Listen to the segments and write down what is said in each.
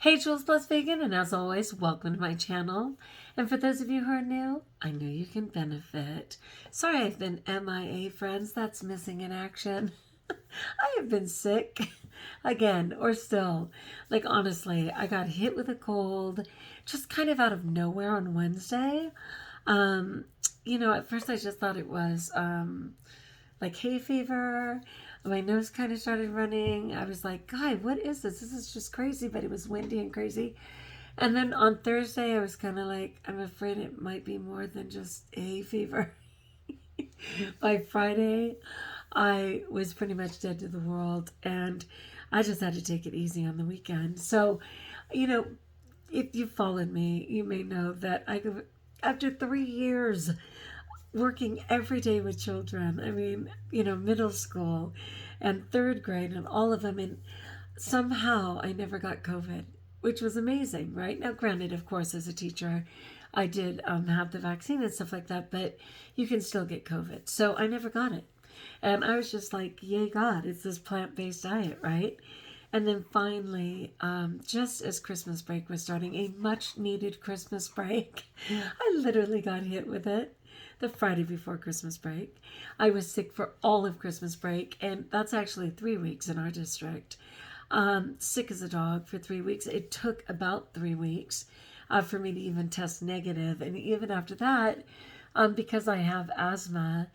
Hey, Jules Plus Vegan, and as always, welcome to my channel. And for those of you who are new, I know you can benefit. Sorry I've been MIA, friends. That's missing in action. I have been sick again, or still. Like, honestly, I got hit with a cold just kind of out of nowhere on Wednesday. Um, at first I just thought it was like hay fever. My nose kind of started running. I was like, God, what is this? This is just crazy, but it was windy and crazy. And then on Thursday, I was kind of like, I'm afraid it might be more than just hay fever. By Friday, I was pretty much dead to the world, and I just had to take it easy on the weekend. So, you know, if you've followed me, you may know that after 3 years working every day with children. I mean, middle school and third grade and all of them. And somehow I never got COVID, which was amazing, right? Now, granted, of course, as a teacher, I did have the vaccine and stuff like that, but you can still get COVID. So I never got it. And I was just like, yay, God, it's this plant based diet, right? And then finally, just as Christmas break was starting, a much needed Christmas break, I literally got hit with it the Friday before Christmas break. I was sick for all of Christmas break, and that's actually 3 weeks in our district. Sick as a dog for 3 weeks. It took about 3 weeks for me to even test negative. And even after that, because I have asthma,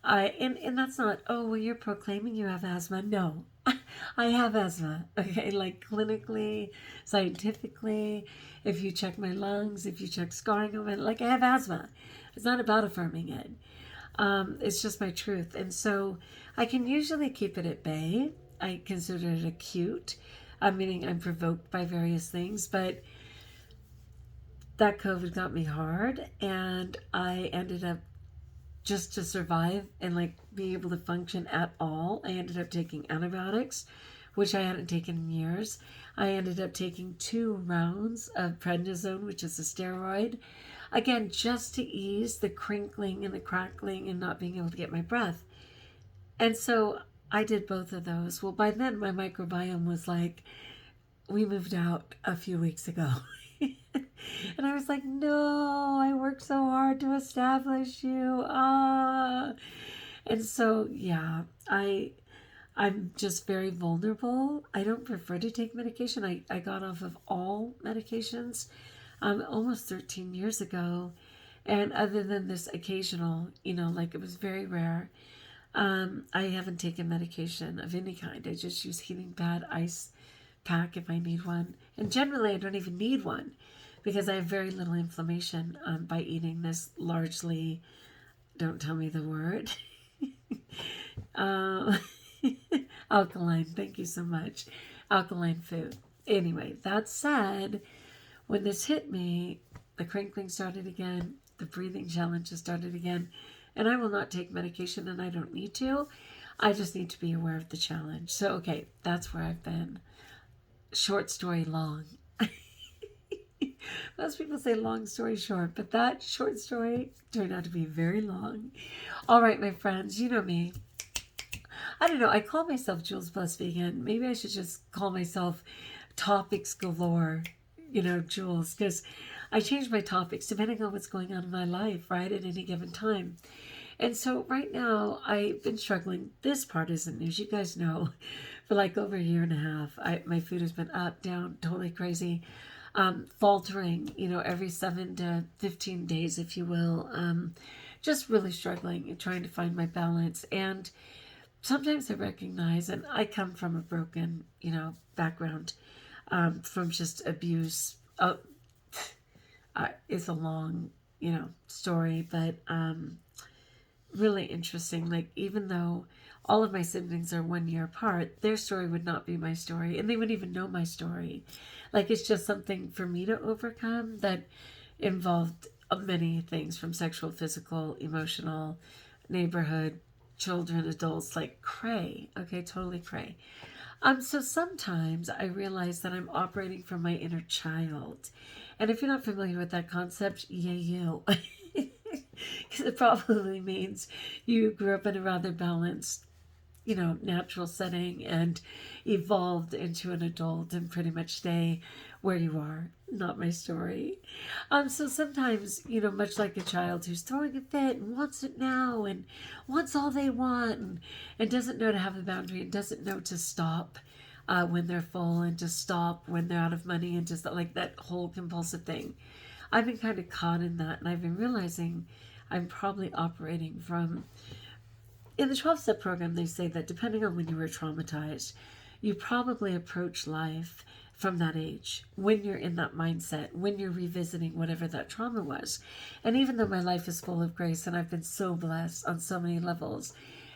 and that's not, oh, well, you're proclaiming you have asthma. No, I have asthma. Okay, like clinically, scientifically, if you check my lungs, if you check scarring on it, like I have asthma. It's not about affirming it. It's just my truth. And so I can usually keep it at bay. I consider it acute, meaning I'm provoked by various things, but that COVID got me hard, and I ended up, just to survive and like be able to function at all, I ended up taking antibiotics, which I hadn't taken in years. I ended up taking 2 rounds of prednisone, which is a steroid, again, just to ease the crinkling and the crackling and not being able to get my breath. And so I did both of those. Well, by then my microbiome was like, we moved out a few weeks ago. And I was like, no, I worked so hard to establish you. And so, yeah, I'm just very vulnerable. I don't prefer to take medication. I got off of all medications almost 13 years ago. And other than this occasional, like it was very rare, I haven't taken medication of any kind. I just use healing pad, ice pack if I need one. And generally, I don't even need one because I have very little inflammation by eating this largely, don't tell me the word, uh, alkaline. Thank you so much. Alkaline food. Anyway, that said, when this hit me, the crinkling started again, the breathing challenges started again, and I will not take medication, and I don't need to. I just need to be aware of the challenge. So, okay, that's where I've been. Short story long. Most people say long story short, but that short story turned out to be very long. All right, my friends, you know me. I don't know. I call myself Jules Plus Vegan. Maybe I should just call myself Topics Galore, Jules, because I change my topics depending on what's going on in my life, right, at any given time. And so right now, I've been struggling. This part isn't news. You guys know, for like over a year and a half, my food has been up, down, totally crazy, faltering, every 7 to 15 days, if you will. Just really struggling and trying to find my balance. And sometimes I recognize, and I come from a broken, background, from just abuse. It's a long, story, but really interesting. Like, even though all of my siblings are 1 year apart, their story would not be my story, and they wouldn't even know my story. Like, it's just something for me to overcome that involved many things, from sexual, physical, emotional, neighborhood, children, adults, like cray. Okay, totally cray. So sometimes I realize that I'm operating from my inner child. And if you're not familiar with that concept, yay you. Because it probably means you grew up in a rather balanced natural setting and evolved into an adult and pretty much stay where you are. Not my story. So sometimes, much like a child who's throwing a fit and wants it now and wants all they want and doesn't know to have a boundary and doesn't know to stop when they're full and to stop when they're out of money and just like that whole compulsive thing. I've been kind of caught in that, and I've been realizing I'm probably operating from. In the 12-step program, they say that depending on when you were traumatized, you probably approach life from that age, when you're in that mindset, when you're revisiting whatever that trauma was. And even though my life is full of grace and I've been so blessed on so many levels,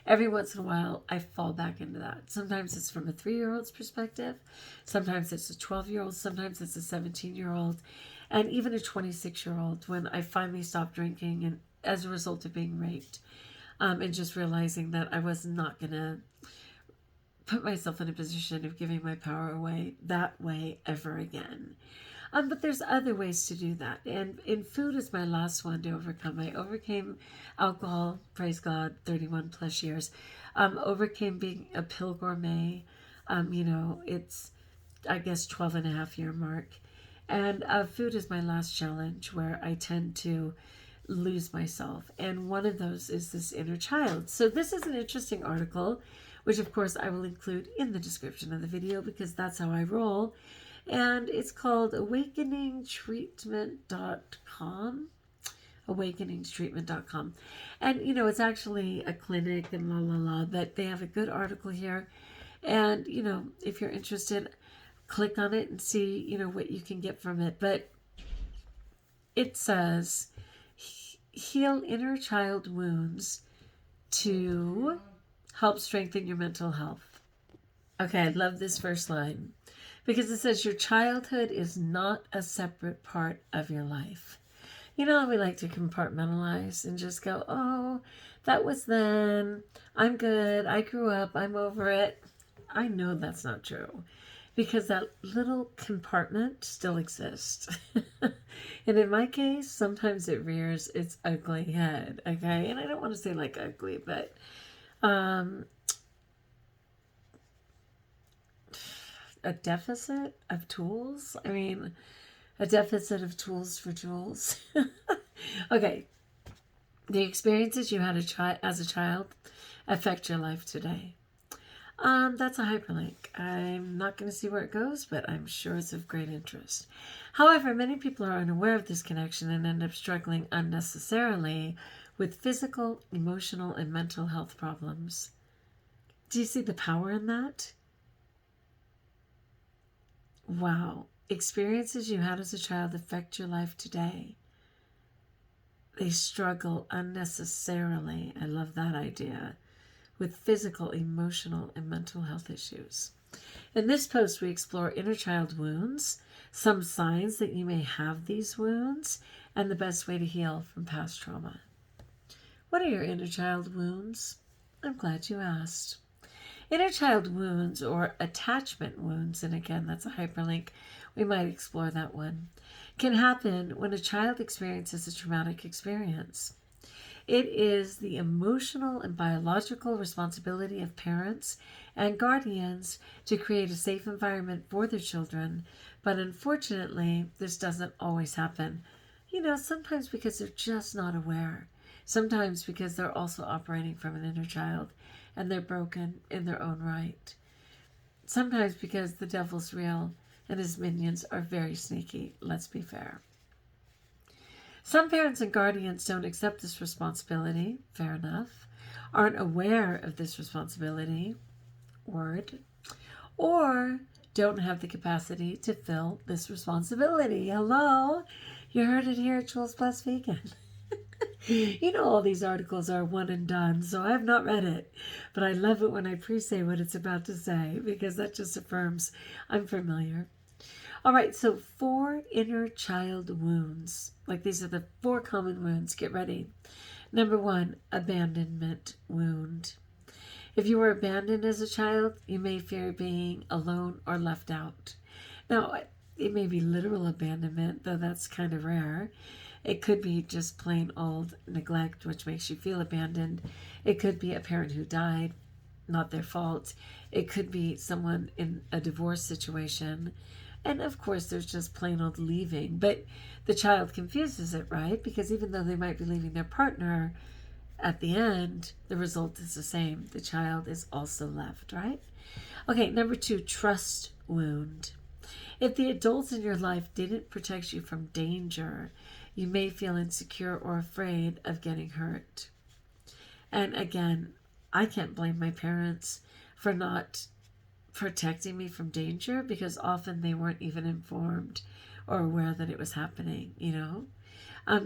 every once in a while I fall back into that. Sometimes it's from a 3-year-old's perspective, sometimes it's a 12-year-old, sometimes it's a 17-year-old, and even a 26-year-old when I finally stopped drinking and as a result of being raped. And just realizing that I was not going to put myself in a position of giving my power away that way ever again. But there's other ways to do that. And food is my last one to overcome. I overcame alcohol, praise God, 31 plus years. Overcame being a pill gourmet. It's, I guess, 12 and a half year mark. And food is my last challenge where I tend to lose myself, and one of those is this inner child. So this is an interesting article, which of course I will include in the description of the video because that's how I roll, and it's called awakeningstreatment.com. awakeningstreatment.com. And it's actually a clinic and but they have a good article here, and if you're interested, click on it and see what you can get from it. But it says heal inner child wounds to help strengthen your mental health. Okay, I love this first line because it says your childhood is not a separate part of your life. We like to compartmentalize and just go, oh, that was then. I'm good. I grew up. I'm over it. I know that's not true because that little compartment still exists. And in my case, sometimes it rears its ugly head, okay? And I don't want to say like ugly, but a deficit of tools? I mean, a deficit of tools for jewels. Okay. The experiences you had as a child affect your life today. That's a hyperlink. I'm not going to see where it goes, but I'm sure it's of great interest. However, many people are unaware of this connection and end up struggling unnecessarily with physical, emotional, and mental health problems. Do you see the power in that? Wow. Experiences you had as a child affect your life today. They struggle unnecessarily. I love that idea. With physical, emotional, and mental health issues. In this post, we explore inner child wounds, some signs that you may have these wounds, and the best way to heal from past trauma. What are your inner child wounds? I'm glad you asked. Inner child wounds or attachment wounds, and again, that's a hyperlink. We might explore that one, can happen when a child experiences a traumatic experience. It is the emotional and biological responsibility of parents and guardians to create a safe environment for their children, but unfortunately, this doesn't always happen. Sometimes because they're just not aware. Sometimes because they're also operating from an inner child and they're broken in their own right. Sometimes because the devil's real and his minions are very sneaky, let's be fair. Some parents and guardians don't accept this responsibility, fair enough, aren't aware of this responsibility, word, or don't have the capacity to fill this responsibility. Hello? You heard it here at Jules Plus Vegan. All these articles are one and done, so I have not read it, but I love it when I pre-say what it's about to say because that just affirms I'm familiar. All right, so 4 inner child wounds. Like these are the 4 common wounds. Get ready. Number 1, abandonment wound. If you were abandoned as a child, you may fear being alone or left out. Now, it may be literal abandonment, though that's kind of rare. It could be just plain old neglect, which makes you feel abandoned. It could be a parent who died. not their fault. It could be someone in a divorce situation. And of course, there's just plain old leaving. But the child confuses it, right? Because even though they might be leaving their partner, at the end, the result is the same. The child is also left, right? Okay, number 2, trust wound. If the adults in your life didn't protect you from danger, you may feel insecure or afraid of getting hurt. And again, I can't blame my parents for not protecting me from danger, because often they weren't even informed or aware that it was happening,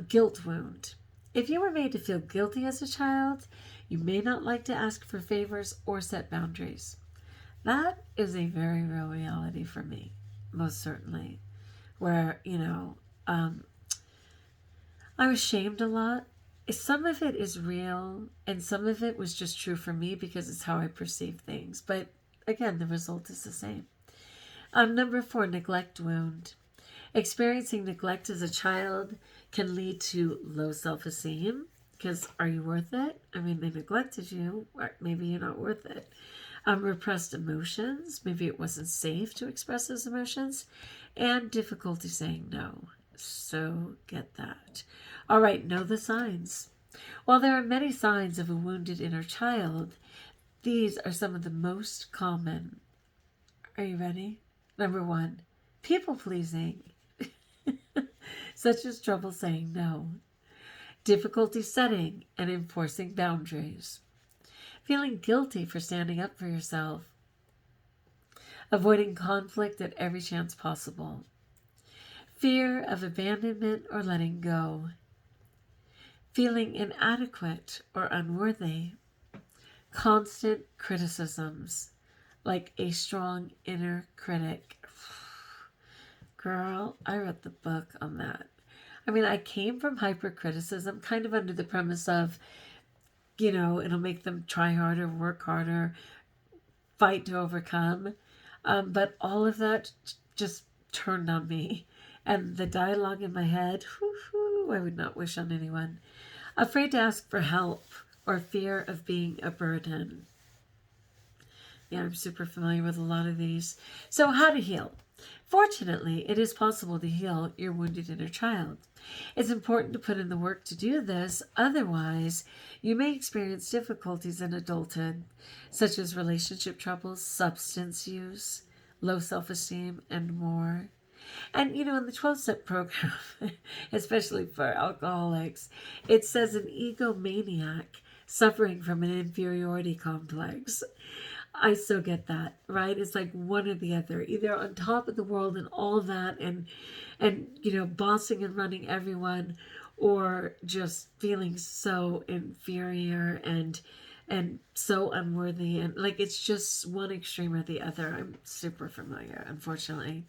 Guilt wound. If you were made to feel guilty as a child, you may not like to ask for favors or set boundaries. That is a very real reality for me, most certainly, where, I was shamed a lot. Some of it is real, and some of it was just true for me because it's how I perceive things. But again, the result is the same. Number 4, neglect wound. Experiencing neglect as a child can lead to low self-esteem, because are you worth it? I mean, they neglected you. Maybe you're not worth it. Repressed emotions. Maybe it wasn't safe to express those emotions. And difficulty saying no. So get that. All right, know the signs. While there are many signs of a wounded inner child, these are some of the most common. Are you ready? Number 1, people pleasing. Such as trouble saying no. Difficulty setting and enforcing boundaries. Feeling guilty for standing up for yourself. Avoiding conflict at every chance possible. Fear of abandonment or letting go. Feeling inadequate or unworthy. Constant criticisms, like a strong inner critic. Girl, I wrote the book on that. I mean, I came from hypercriticism, kind of under the premise of, it'll make them try harder, work harder, fight to overcome. But all of that just turned on me. And the dialogue in my head, I would not wish on anyone. Afraid to ask for help or fear of being a burden. Yeah, I'm super familiar with a lot of these. So how to heal? Fortunately, it is possible to heal your wounded inner child. It's important to put in the work to do this. Otherwise, you may experience difficulties in adulthood, such as relationship troubles, substance use, low self-esteem, and more. And, in the 12-step program, especially for alcoholics, it says an egomaniac suffering from an inferiority complex. I so get that, right? It's like one or the other, either on top of the world and all that and bossing and running everyone, or just feeling so inferior and so unworthy, and like it's just one extreme or the other. I'm super familiar, unfortunately.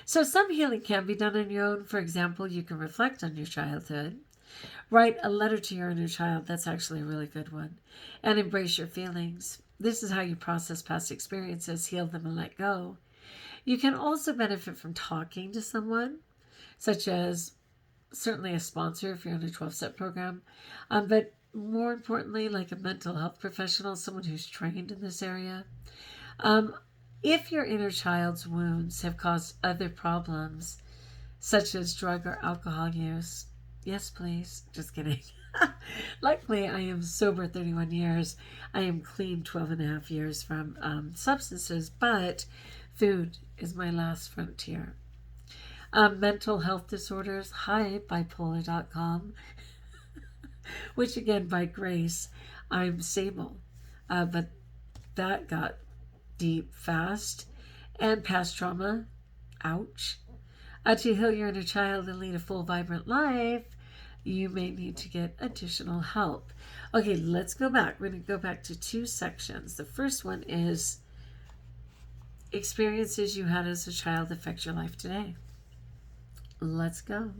So some healing can be done on your own. For example, you can reflect on your childhood. Write a letter to your inner child. That's actually a really good one. And embrace your feelings. This is how you process past experiences, heal them, and let go. You can also benefit from talking to someone, such as certainly a sponsor if you're in a 12-step program, but more importantly, like a mental health professional, someone who's trained in this area. If your inner child's wounds have caused other problems, such as drug or alcohol use, yes, please. Just kidding. Luckily, I am sober 31 years. I am clean 12 and a half years from substances, but food is my last frontier. Mental health disorders, hi, bipolar.com, which again, by grace, I'm stable. But that got deep fast. And past trauma, ouch. To heal your inner child and lead a full, vibrant life, you may need to get additional help. Okay, let's go back. We're going to go back to 2 sections. The first one is experiences you had as a child affect your life today. Let's go.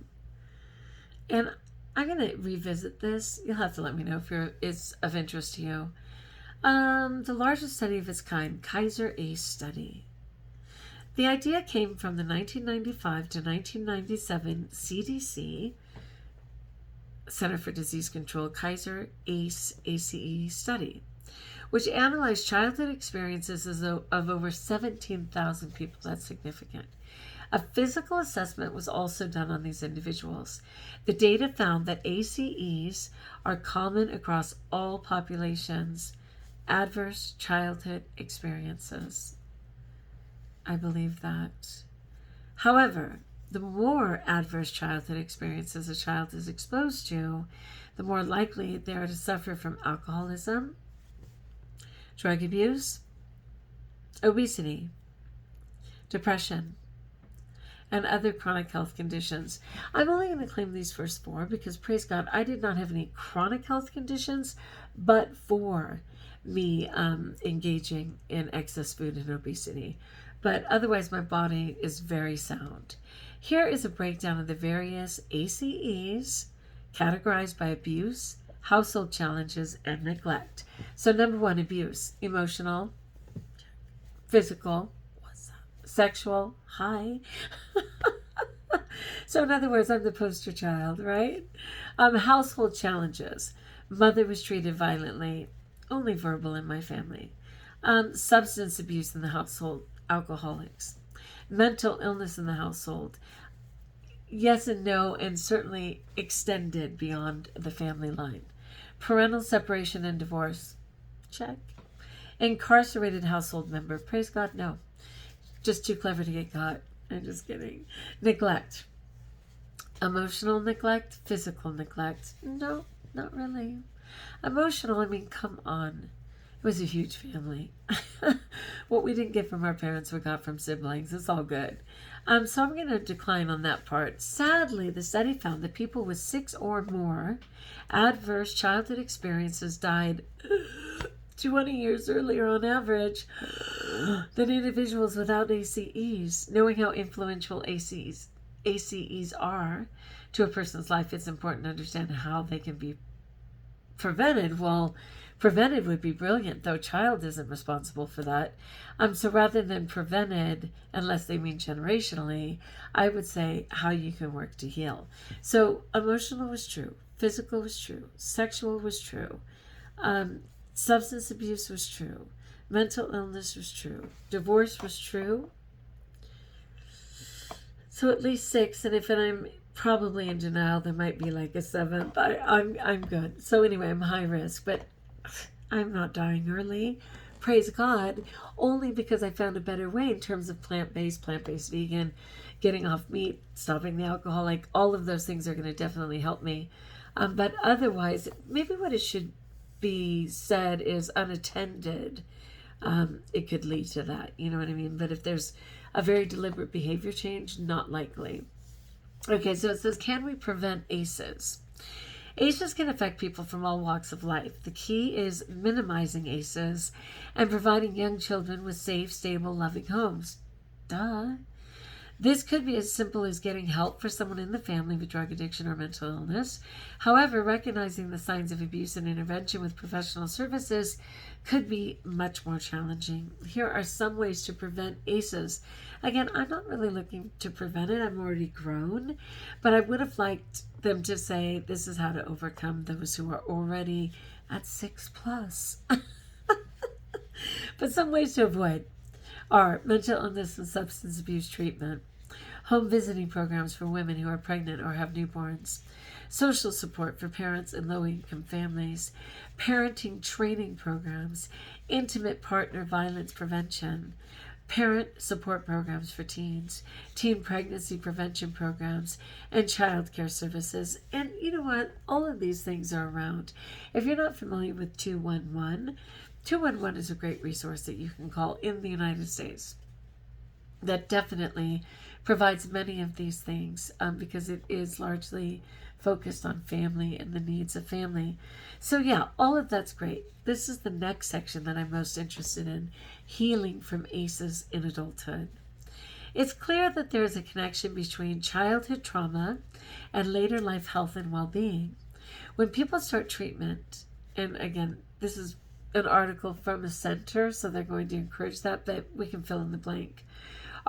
And I'm going to revisit this. You'll have to let me know if it's of interest to you. The largest study of its kind, Kaiser ACE study. The idea came from the 1995 to 1997 CDC, Center for Disease Control, Kaiser ACE study, which analyzed childhood experiences of over 17,000 people. That's significant. A physical assessment was also done on these individuals. The data found that ACEs are common across all populations. Adverse childhood experiences. I believe that. However, the more adverse childhood experiences a child is exposed to, the more likely they are to suffer from alcoholism, drug abuse, obesity, depression, and other chronic health conditions. I'm only going to claim these first four because, praise God, I did not have any chronic health conditions, but for me engaging in excess food and obesity. But otherwise, my body is very sound. Here is a breakdown of the various ACEs categorized by abuse, household challenges, and neglect. So number 1, abuse. Emotional, physical, sexual, hi. So in other words, I'm the poster child, right? Household challenges. Mother was treated violently, only verbal in my family. Substance abuse in the household, alcoholics. Mental illness in the household. Yes and no, and certainly extended beyond the family line. Parental separation and divorce. Check. Incarcerated household member. Praise God, no. Just too clever to get caught. I'm just kidding. Neglect. Emotional neglect, physical neglect. No, not really. Emotional, I mean, come on. It was a huge family. What we didn't get from our parents, we got from siblings. It's all good. So I'm going to decline on that part. Sadly, the study found that people with 6 or more adverse childhood experiences died 20 years earlier on average than individuals without ACEs. Knowing how influential ACEs are to a person's life, it's important to understand how they can be prevented. Well, prevented would be brilliant, though child isn't responsible for that. So rather than prevented, unless they mean generationally, I would say how you can work to heal. So emotional was true, physical was true, sexual was true, substance abuse was true, mental illness was true, divorce was true. So at least 6, and if I'm probably in denial, there might be like a 7th. I'm good. So anyway, I'm high risk, but I'm not dying early. Praise God, only because I found a better way in terms of plant-based vegan, getting off meat, stopping the alcohol, like all of those things are going to definitely help me. But otherwise, maybe what it should be said is unattended. It could lead to that, you know what I mean? But if there's a very deliberate behavior change, not likely. Okay, so it says, can we prevent ACEs? ACEs can affect people from all walks of life. The key is minimizing ACEs and providing young children with safe, stable, loving homes. Duh. This could be as simple as getting help for someone in the family with drug addiction or mental illness. However, recognizing the signs of abuse and intervention with professional services could be much more challenging. Here are some ways to prevent ACEs. Again, I'm not really looking to prevent it. I'm already grown, but I would have liked them to say this is how to overcome those who are already at 6+. But some ways to avoid are mental illness and substance abuse treatment, home visiting programs for women who are pregnant or have newborns, social support for parents in low-income families, parenting training programs, intimate partner violence prevention, parent support programs for teens, teen pregnancy prevention programs, and child care services. And you know what? All of these things are around. If you're not familiar with 211, 211 is a great resource that you can call in the United States that definitely provides many of these things because it is largely focused on family and the needs of family. So yeah, all of that's great. This is the next section that I'm most interested in, healing from ACEs in adulthood. It's clear that there is a connection between childhood trauma and later life health and well-being. When people start treatment, and again, this is an article from a center, so they're going to encourage that, but we can fill in the blank.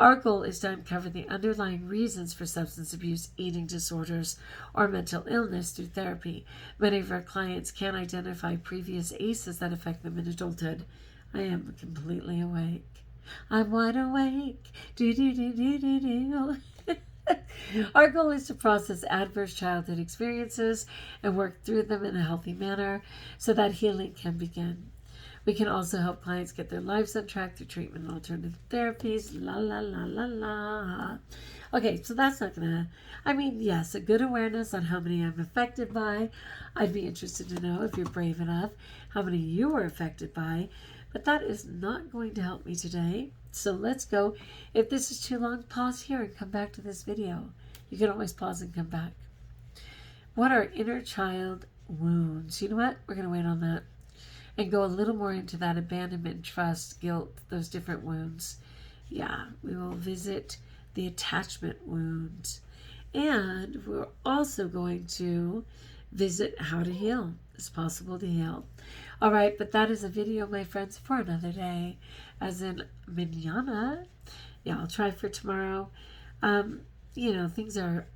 Our goal is to uncover the underlying reasons for substance abuse, eating disorders, or mental illness through therapy. Many of our clients can identify previous ACEs that affect them in adulthood. I am completely awake. I'm wide awake. Do do do do do do. Our goal is to process adverse childhood experiences and work through them in a healthy manner so that healing can begin. We can also help clients get their lives on track through treatment and alternative therapies. La la la la la. Okay, so that's not gonna, yes, a good awareness on how many I'm affected by. I'd be interested to know, if you're brave enough, how many you were affected by. But that is not going to help me today. So let's go. If this is too long, pause here and come back to this video. You can always pause and come back. What are inner child wounds? You know what? We're going to wait on that and go a little more into that abandonment, trust, guilt, those different wounds. Yeah, we will visit the attachment wounds. And we're also going to visit how to heal. It's possible to heal. All right, but that is a video, my friends, for another day, as in mañana. Yeah, I'll try for tomorrow. Things are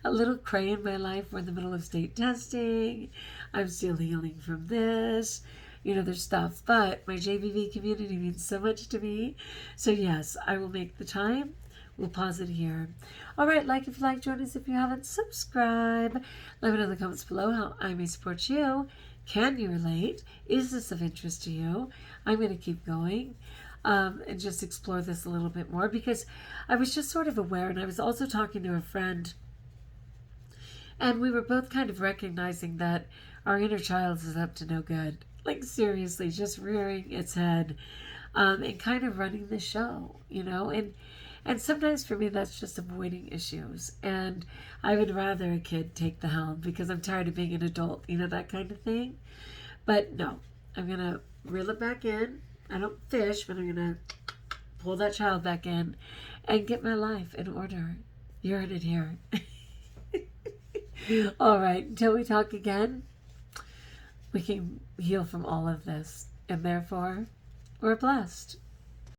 a little cray in my life. We're in the middle of state testing. I'm still healing from this. There's stuff, but my JVV community means so much to me. So yes, I will make the time. We'll pause it here. All right, like if you like, join us if you haven't. Subscribe. Let me know in the comments below how I may support you. Can you relate? Is this of interest to you? I'm going to keep going and just explore this a little bit more, because I was just sort of aware, and I was also talking to a friend, and we were both kind of recognizing that our inner child is up to no good. Like, seriously, just rearing its head and kind of running the show, And sometimes for me, that's just avoiding issues. And I would rather a kid take the helm because I'm tired of being an adult, that kind of thing. But no, I'm going to reel it back in. I don't fish, but I'm going to pull that child back in and get my life in order. You heard it here. All right, until we talk again, we can heal from all of this. And therefore, we're blessed.